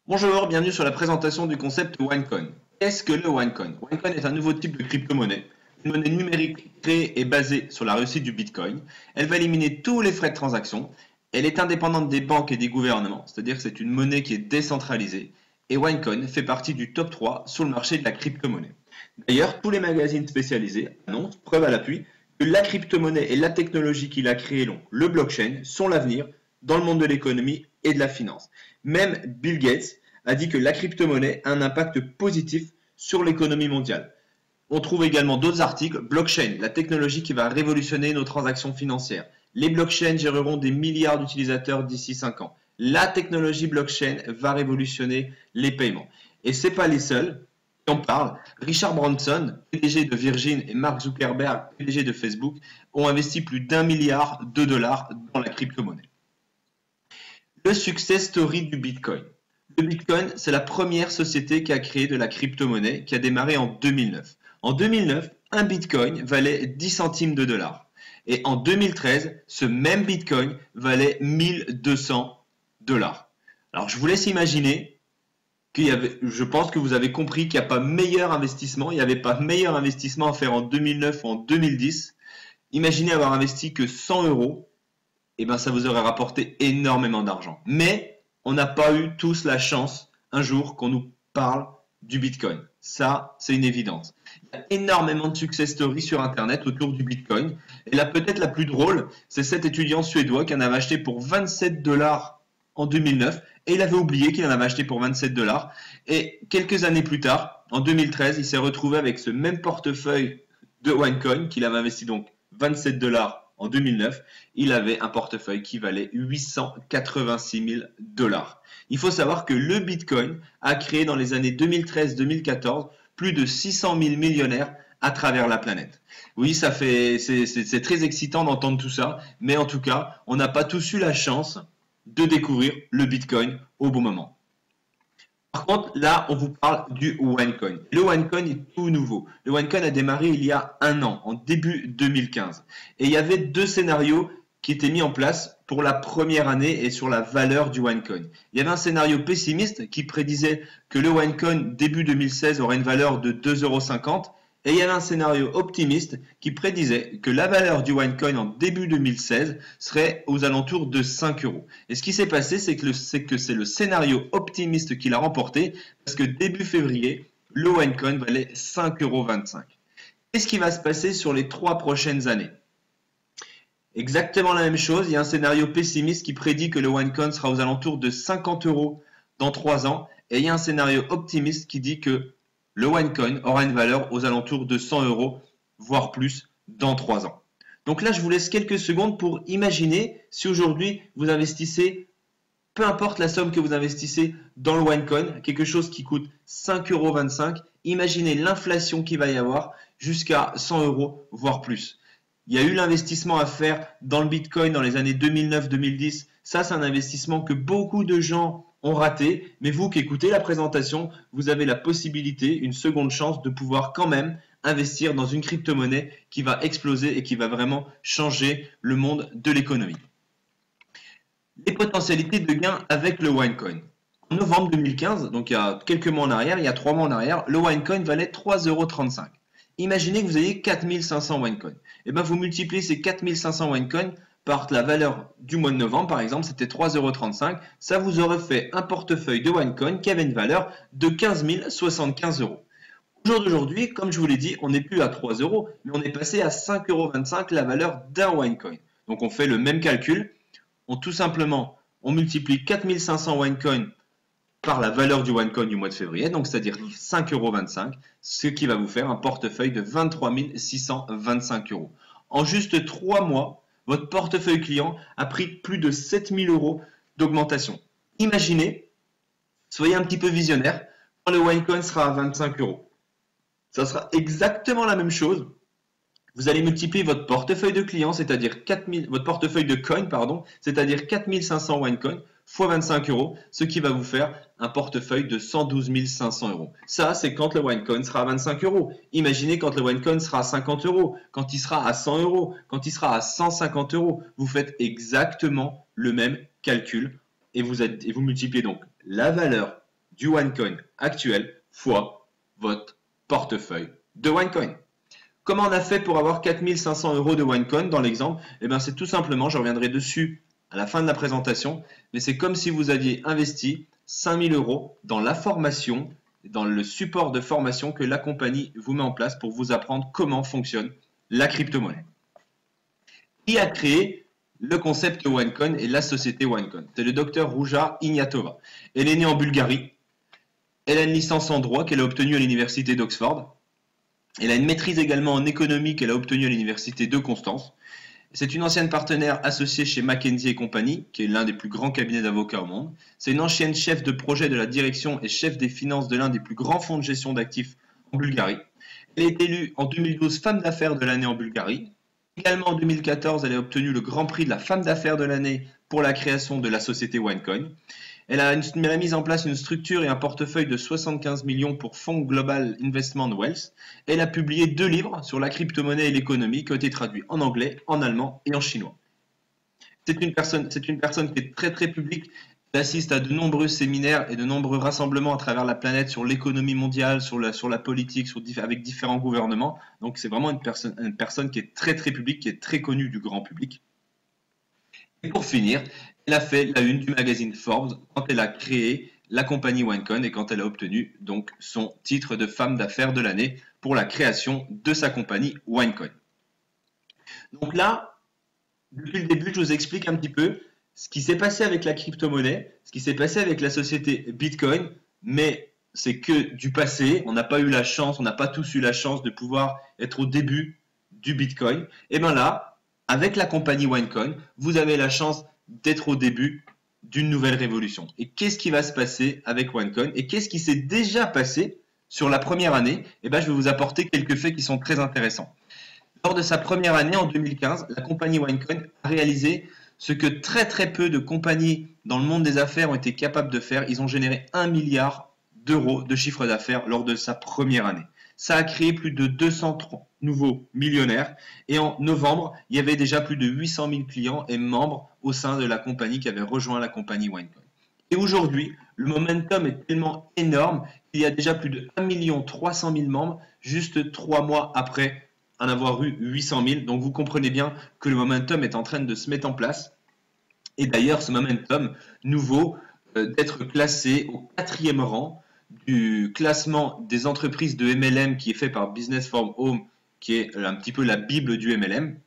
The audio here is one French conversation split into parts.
Bonjour, bienvenue sur la présentation du concept OneCoin. Qu'est-ce que le OneCoin? OneCoin est un nouveau type de crypto-monnaie, une monnaie numérique créée et basée sur la réussite du Bitcoin. Elle va éliminer tous les frais de transaction. Elle est indépendante des banques et des gouvernements, c'est-à-dire que c'est une monnaie qui est décentralisée. Et OneCoin fait partie du top 3 sur le marché de la crypto-monnaie. D'ailleurs, tous les magazines spécialisés annoncent, preuve à l'appui, que la crypto-monnaie et la technologie qu'il a créée, le blockchain, sont l'avenir dans le monde de l'économie et de la finance. Même Bill Gates a dit que la crypto-monnaie a un impact positif sur l'économie mondiale. On trouve également d'autres articles. Blockchain, la technologie qui va révolutionner nos transactions financières. Les blockchains géreront des milliards d'utilisateurs d'ici 5 ans. La technologie blockchain va révolutionner les paiements. Et ce n'est pas les seuls qui en parlent. Richard Branson, PDG de Virgin, et Mark Zuckerberg, PDG de Facebook, ont investi plus d'1 milliard de dollars dans la crypto-monnaie. Le success story du Bitcoin. Le Bitcoin, c'est la première société qui a créé de la crypto-monnaie, qui a démarré en 2009. En 2009, un Bitcoin valait 10 centimes de dollars. Et en 2013, ce même Bitcoin valait 1200 dollars. Alors, je vous laisse imaginer je pense que vous avez compris qu'il n'y a pas meilleur investissement, il n'y avait pas meilleur investissement à faire en 2009 ou en 2010. Imaginez avoir investi que 100 euros, et ben ça vous aurait rapporté énormément d'argent. Mais on n'a pas eu tous la chance un jour qu'on nous parle du Bitcoin. Ça, c'est une évidence. Il y a énormément de success stories sur Internet autour du Bitcoin. Et là, peut-être la plus drôle, c'est cet étudiant suédois qui en avait acheté pour 27 dollars en 2009. Et il avait oublié qu'il en avait acheté pour 27 dollars. Et quelques années plus tard, en 2013, il s'est retrouvé avec ce même portefeuille de OneCoin qu'il avait investi donc 27 dollars en 2009, il avait un portefeuille qui valait 886 000 dollars. Il faut savoir que le Bitcoin a créé dans les années 2013-2014 plus de 600 000 millionnaires à travers la planète. Oui, c'est très excitant d'entendre tout ça, mais en tout cas, on n'a pas tous eu la chance de découvrir le Bitcoin au bon moment. Par contre, là, on vous parle du OneCoin. Le OneCoin est tout nouveau. Le OneCoin a démarré il y a un an, en début 2015. Et il y avait deux scénarios qui étaient mis en place pour la première année et sur la valeur du OneCoin. Il y avait un scénario pessimiste qui prédisait que le OneCoin début 2016 aurait une valeur de 2,50 €. Et il y avait un scénario optimiste qui prédisait que la valeur du OneCoin en début 2016 serait aux alentours de 5 euros. Et ce qui s'est passé, c'est que c'est le scénario optimiste qui l'a remporté, parce que début février, le OneCoin valait 5,25 €. Qu'est-ce qui va se passer sur les 3 prochaines années? Exactement la même chose, il y a un scénario pessimiste qui prédit que le OneCoin sera aux alentours de 50 euros dans 3 ans, et il y a un scénario optimiste qui dit que le OneCoin aura une valeur aux alentours de 100 euros, voire plus, dans 3 ans. Donc là, je vous laisse quelques secondes pour imaginer si aujourd'hui vous investissez, peu importe la somme que vous investissez dans le OneCoin, quelque chose qui coûte 5,25 €, imaginez l'inflation qu'il va y avoir jusqu'à 100 euros, voire plus. Il y a eu l'investissement à faire dans le Bitcoin dans les années 2009-2010. Ça, c'est un investissement que beaucoup de gens ont raté. Mais vous qui écoutez la présentation, vous avez la possibilité, une seconde chance de pouvoir quand même investir dans une crypto-monnaie qui va exploser et qui va vraiment changer le monde de l'économie. Les potentialités de gain avec le OneCoin. En novembre 2015, donc il y a quelques mois en arrière, il y a 3 mois en arrière, le OneCoin valait 3,35 €. Imaginez que vous ayez 4500 OneCoin. Et bien vous multipliez ces 4500 OneCoin par la valeur du mois de novembre, par exemple, c'était 3,35 €. Ça vous aurait fait un portefeuille de OneCoin qui avait une valeur de 15 075 €. Au jour d'aujourd'hui, comme je vous l'ai dit, on n'est plus à 3 €, mais on est passé à 5,25 € la valeur d'un OneCoin. Donc on fait le même calcul. On multiplie 4500 OneCoin par la valeur du OneCoin du mois de février, donc c'est-à-dire 5,25 €, ce qui va vous faire un portefeuille de 23 625 €. En juste 3 mois, votre portefeuille client a pris plus de 7 000 € d'augmentation. Imaginez, soyez un petit peu visionnaire, quand le OneCoin sera à 25 €. Ça sera exactement la même chose. Vous allez multiplier votre portefeuille de clients, c'est-à-dire votre portefeuille de coin, c'est-à-dire 4500 OneCoin fois 25 €, ce qui va vous faire un portefeuille de 112 500 €. Ça, c'est quand le OneCoin sera à 25 €. Imaginez quand le OneCoin sera à 50 €, quand il sera à 100 €, quand il sera à 150 €. Vous faites exactement le même calcul et vous multipliez donc la valeur du OneCoin actuel fois votre portefeuille de OneCoin. Comment on a fait pour avoir 4500 € de OneCoin dans l'exemple? Eh bien, c'est tout simplement, je reviendrai dessus à la fin de la présentation, mais c'est comme si vous aviez investi 5000 € dans la formation, dans le support de formation que la compagnie vous met en place pour vous apprendre comment fonctionne la crypto-monnaie. Qui a créé le concept OneCoin et la société OneCoin? C'est le docteur Ruja Ignatova. Elle est née en Bulgarie. Elle a une licence en droit qu'elle a obtenue à l'université d'Oxford. Elle a une maîtrise également en économie qu'elle a obtenue à l'université de Constance. C'est une ancienne partenaire associée chez McKinsey & Company, qui est l'un des plus grands cabinets d'avocats au monde. C'est une ancienne chef de projet de la direction et chef des finances de l'un des plus grands fonds de gestion d'actifs en Bulgarie. Elle est élue en 2012 femme d'affaires de l'année en Bulgarie. Également en 2014, elle a obtenu le grand prix de la femme d'affaires de l'année pour la création de la société OneCoin. Elle a mis en place une structure et un portefeuille de 75 millions pour Fonds Global Investment Wealth. Elle a publié 2 livres sur la crypto-monnaie et l'économie qui ont été traduits en anglais, en allemand et en chinois. C'est une personne qui est très très publique. Elle assiste à de nombreux séminaires et de nombreux rassemblements à travers la planète sur l'économie mondiale, sur la politique, avec différents gouvernements. Donc c'est vraiment une personne qui est très très publique, qui est très connue du grand public. Et pour finir, elle a fait la une du magazine Forbes quand elle a créé la compagnie OneCoin et quand elle a obtenu donc son titre de femme d'affaires de l'année pour la création de sa compagnie OneCoin. Donc là, depuis le début, je vous explique un petit peu ce qui s'est passé avec la crypto-monnaie, ce qui s'est passé avec la société Bitcoin, mais c'est que du passé. On n'a pas eu la chance, on n'a pas tous eu la chance de pouvoir être au début du Bitcoin. Et bien là, avec la compagnie OneCoin, vous avez la chance d'être au début d'une nouvelle révolution. Et qu'est-ce qui va se passer avec OneCoin? Et qu'est-ce qui s'est déjà passé sur la première année? Eh bien, je vais vous apporter quelques faits qui sont très intéressants. Lors de sa première année, en 2015, la compagnie OneCoin a réalisé ce que très très peu de compagnies dans le monde des affaires ont été capables de faire. Ils ont généré 1 milliard d'euros de chiffre d'affaires lors de sa première année. Ça a créé plus de 230 nouveaux millionnaires et en novembre, il y avait déjà plus de 800 000 clients et membres au sein de la compagnie qui avaient rejoint la compagnie OneCoin. Et aujourd'hui, le momentum est tellement énorme qu'il y a déjà plus de 1 300 000 membres juste 3 mois après en avoir eu 800 000. Donc vous comprenez bien que le momentum est en train de se mettre en place. Et d'ailleurs, ce momentum nous vaut d'être classé au 4e rang du classement des entreprises de MLM qui est fait par Business for Home, qui est un petit peu la Bible du MLM,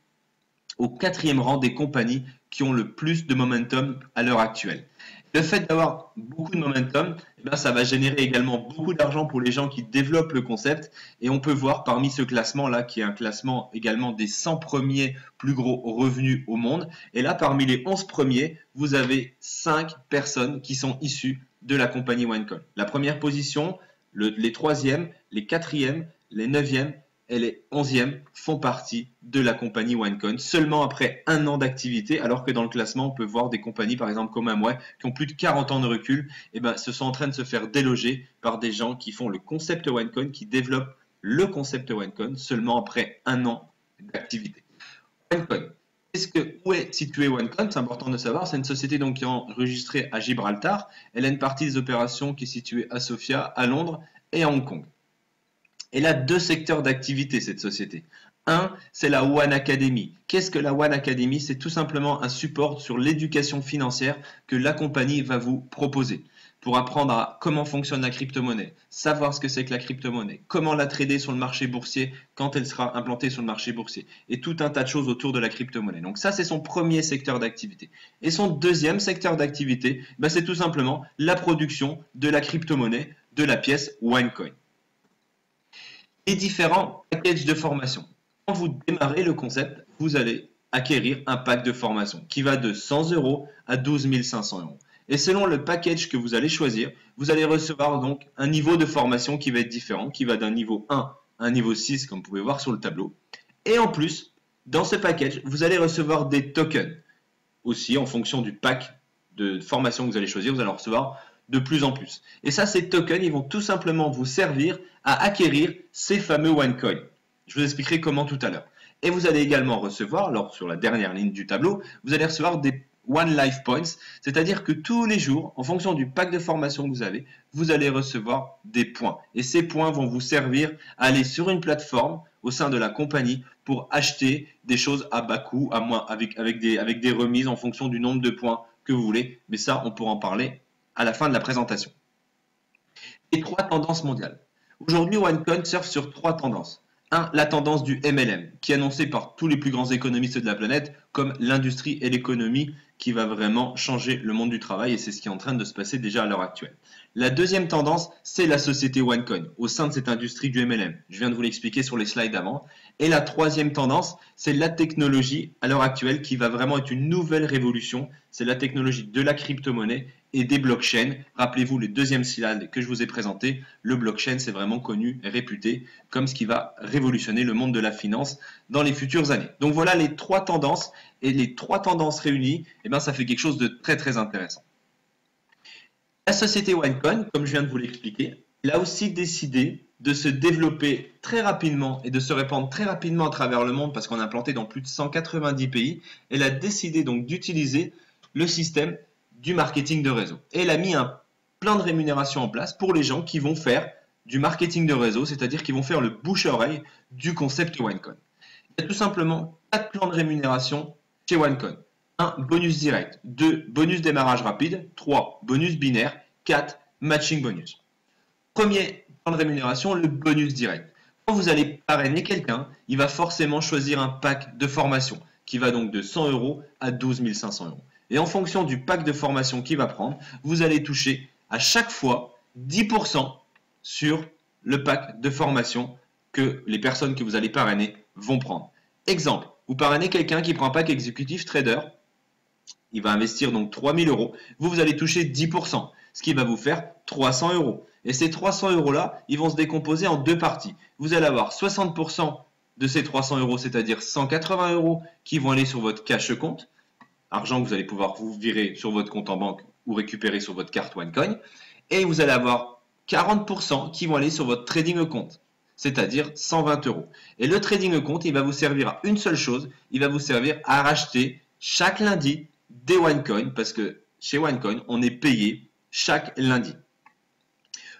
au 4e rang des compagnies qui ont le plus de momentum à l'heure actuelle. Le fait d'avoir beaucoup de momentum, eh bien, ça va générer également beaucoup d'argent pour les gens qui développent le concept. Et on peut voir parmi ce classement-là, qui est un classement également des 100 premiers plus gros revenus au monde. Et là, parmi les 11 premiers, vous avez 5 personnes qui sont issues de la compagnie OneCoin. La première position, les 3e, les 4e, les 9e et les 11e font partie de la compagnie OneCoin seulement après 1 an d'activité, alors que dans le classement, on peut voir des compagnies, par exemple comme Amway, qui ont plus de 40 ans de recul, et ben, se sont en train de se faire déloger par des gens qui font le concept OneCoin, qui développent le concept OneCoin seulement après 1 an d'activité. OneCoin. Où est situé OneCoin? C'est important de savoir. C'est une société donc qui est enregistrée à Gibraltar. Elle a une partie des opérations qui est située à Sofia, à Londres et à Hong Kong. Elle a 2 secteurs d'activité, cette société. Un, c'est la One Academy. Qu'est-ce que la One Academy? C'est tout simplement un support sur l'éducation financière que la compagnie va vous proposer pour apprendre à comment fonctionne la crypto-monnaie, savoir ce que c'est que la crypto-monnaie, comment la trader sur le marché boursier quand elle sera implantée sur le marché boursier et tout un tas de choses autour de la crypto-monnaie. Donc ça, c'est son premier secteur d'activité. Et son deuxième secteur d'activité, ben, c'est tout simplement la production de la crypto-monnaie, de la pièce OneCoin. Les différents packages de formation. Quand vous démarrez le concept, vous allez acquérir un pack de formation qui va de 100 € à 12 500 €. Et selon le package que vous allez choisir, vous allez recevoir donc un niveau de formation qui va être différent, qui va d'un niveau 1 à un niveau 6, comme vous pouvez voir sur le tableau. Et en plus, dans ce package, vous allez recevoir des tokens. Aussi, en fonction du pack de formation que vous allez choisir, vous allez en recevoir de plus en plus. Et ça, ces tokens, ils vont tout simplement vous servir à acquérir ces fameux OneCoin. Je vous expliquerai comment tout à l'heure. Et vous allez également recevoir, alors sur la dernière ligne du tableau, vous allez recevoir des One Life Points, c'est-à-dire que tous les jours, en fonction du pack de formation que vous avez, vous allez recevoir des points. Et ces points vont vous servir à aller sur une plateforme au sein de la compagnie pour acheter des choses à bas coût, avec des remises en fonction du nombre de points que vous voulez. Mais ça, on pourra en parler à la fin de la présentation. Les 3 tendances mondiales. Aujourd'hui, OneCoin surfe sur 3 tendances. 1. La tendance du MLM, qui est annoncée par tous les plus grands économistes de la planète comme l'industrie et l'économie qui va vraiment changer le monde du travail, et c'est ce qui est en train de se passer déjà à l'heure actuelle. La deuxième tendance, c'est la société OneCoin au sein de cette industrie du MLM. Je viens de vous l'expliquer sur les slides avant. Et la troisième tendance, c'est la technologie à l'heure actuelle qui va vraiment être une nouvelle révolution. C'est la technologie de la crypto-monnaie et des blockchains. Rappelez-vous le deuxième slide que je vous ai présenté. Le blockchain, c'est vraiment connu et réputé comme ce qui va révolutionner le monde de la finance dans les futures années. Donc voilà les 3 tendances, et les 3 tendances réunies, eh bien, ça fait quelque chose de très très intéressant. La société OneCoin, comme je viens de vous l'expliquer, elle a aussi décidé de se développer très rapidement et de se répandre très rapidement à travers le monde parce qu'on est implanté dans plus de 190 pays. Elle a décidé donc d'utiliser le système du marketing de réseau. Et elle a mis un plan de rémunération en place pour les gens qui vont faire du marketing de réseau, c'est-à-dire qui vont faire le bouche-oreille du concept OneCoin. Il y a tout simplement 4 plans de rémunération chez OneCoin. 1. Bonus direct. 2. Bonus démarrage rapide. 3. Bonus binaire. 4. Matching bonus. Premier plan de rémunération, le bonus direct. Quand vous allez parrainer quelqu'un, il va forcément choisir un pack de formation qui va donc de 100 € à 12 500 €. Et en fonction du pack de formation qu'il va prendre, vous allez toucher à chaque fois 10% sur le pack de formation que les personnes que vous allez parrainer vont prendre. Exemple, vous parrainez quelqu'un qui prend un pack exécutif trader, il va investir donc 3 000 €, vous allez toucher 10%, ce qui va vous faire 300 €. Et ces 300 € là, ils vont se décomposer en 2 parties. Vous allez avoir 60% de ces 300 €, c'est-à-dire 180 € qui vont aller sur votre cash compte, argent que vous allez pouvoir vous virer sur votre compte en banque ou récupérer sur votre carte OneCoin. Et vous allez avoir 40% qui vont aller sur votre trading compte, c'est-à-dire 120 €. Et le trading compte, il va vous servir à une seule chose, il va vous servir à racheter chaque lundi des OneCoin, parce que chez OneCoin, on est payé chaque lundi.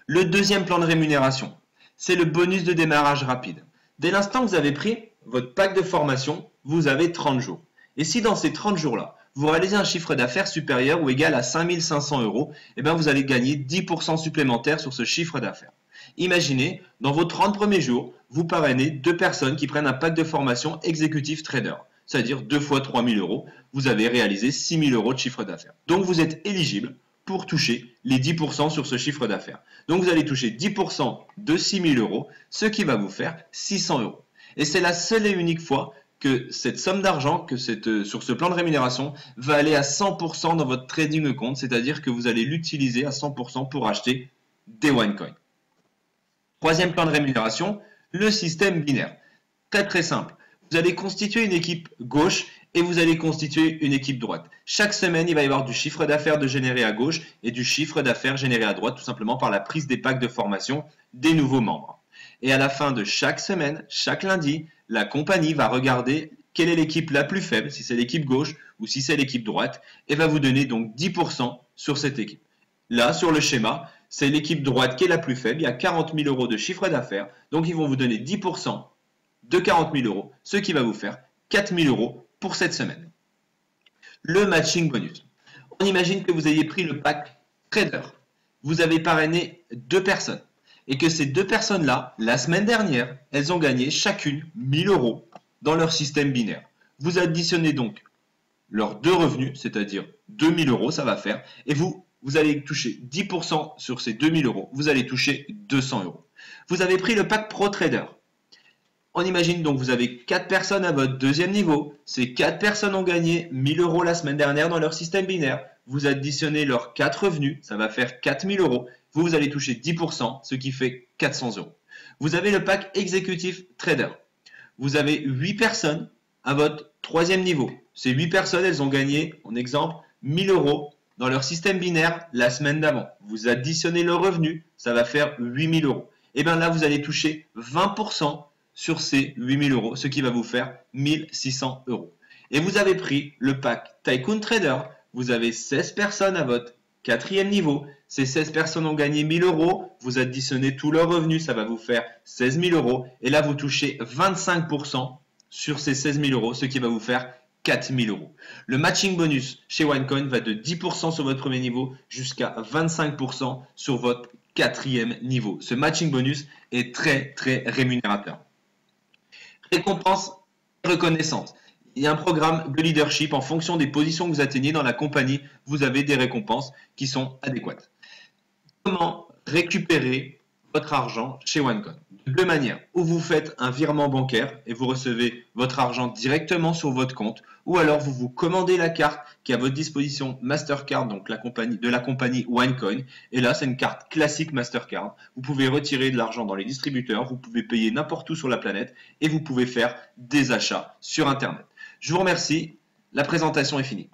Le deuxième plan de rémunération, c'est le bonus de démarrage rapide. Dès l'instant que vous avez pris votre pack de formation, vous avez 30 jours. Et si dans ces 30 jours-là, vous réalisez un chiffre d'affaires supérieur ou égal à 5 500 €, eh bien vous allez gagner 10% supplémentaire sur ce chiffre d'affaires. Imaginez, dans vos 30 premiers jours, vous parrainez 2 personnes qui prennent un pack de formation exécutif trader, c'est-à-dire 2 fois 3 000 €, vous avez réalisé 6 000 € de chiffre d'affaires. Donc vous êtes éligible pour toucher les 10% sur ce chiffre d'affaires. Donc vous allez toucher 10% de 6 000 €, ce qui va vous faire 600 €. Et c'est la seule et unique fois que cette somme d'argent, sur ce plan de rémunération, va aller à 100% dans votre trading compte, c'est-à-dire que vous allez l'utiliser à 100% pour acheter des OneCoin. Troisième plan de rémunération, le système binaire. Très très simple. Vous allez constituer une équipe gauche et vous allez constituer une équipe droite. Chaque semaine, il va y avoir du chiffre d'affaires de généré à gauche et du chiffre d'affaires généré à droite, tout simplement par la prise des packs de formation des nouveaux membres. Et à la fin de chaque semaine, chaque lundi, la compagnie va regarder quelle est l'équipe la plus faible, si c'est l'équipe gauche ou si c'est l'équipe droite, et va vous donner donc 10% sur cette équipe. Là, sur le schéma, c'est l'équipe droite qui est la plus faible, il y a 40 000 € de chiffre d'affaires, donc ils vont vous donner 10% de 40 000 €, ce qui va vous faire 4 000 € pour cette semaine. Le matching bonus. On imagine que vous ayez pris le pack trader. Vous avez parrainé 2 personnes et que ces 2 personnes-là, la semaine dernière, elles ont gagné chacune 1 000 € dans leur système binaire. Vous additionnez donc leurs 2 revenus, c'est-à-dire 2 000 €, ça va faire, et vous allez toucher 10% sur ces 2 000 €, vous allez toucher 200 €. Vous avez pris le pack Pro Trader. On imagine donc que vous avez 4 personnes à votre deuxième niveau. Ces 4 personnes ont gagné 1 000 € la semaine dernière dans leur système binaire. Vous additionnez leurs 4 revenus, ça va faire 4 000 €. Vous allez toucher 10%, ce qui fait 400 €. Vous avez le pack exécutif trader. Vous avez 8 personnes à votre troisième niveau. Ces 8 personnes, elles ont gagné, en exemple, 1 000 € dans leur système binaire la semaine d'avant. Vous additionnez leurs revenus, ça va faire 8 000 €. Et bien là, vous allez toucher 20% sur ces 8 000 €, ce qui va vous faire 1 600 €. Et vous avez pris le pack Tycoon Trader, vous avez 16 personnes à votre quatrième niveau. Ces 16 personnes ont gagné 1000 euros. Vous additionnez tous leurs revenus, ça va vous faire 16 000 euros. Et là, vous touchez 25% sur ces 16 000 euros, ce qui va vous faire 4 000 euros. Le matching bonus chez OneCoin va de 10% sur votre premier niveau jusqu'à 25% sur votre quatrième niveau. Ce matching bonus est très rémunérateur. Récompense et reconnaissance. Il y a un programme de leadership en fonction des positions que vous atteignez dans la compagnie. Vous avez des récompenses qui sont adéquates. Comment récupérer votre argent chez OneCoin? De deux manières. Ou vous faites un virement bancaire et vous recevez votre argent directement sur votre compte, ou alors vous vous commandez la carte qui est à votre disposition Mastercard, donc de la compagnie OneCoin. Et là, c'est une carte classique Mastercard. Vous pouvez retirer de l'argent dans les distributeurs, vous pouvez payer n'importe où sur la planète et vous pouvez faire des achats sur Internet. Je vous remercie. La présentation est finie.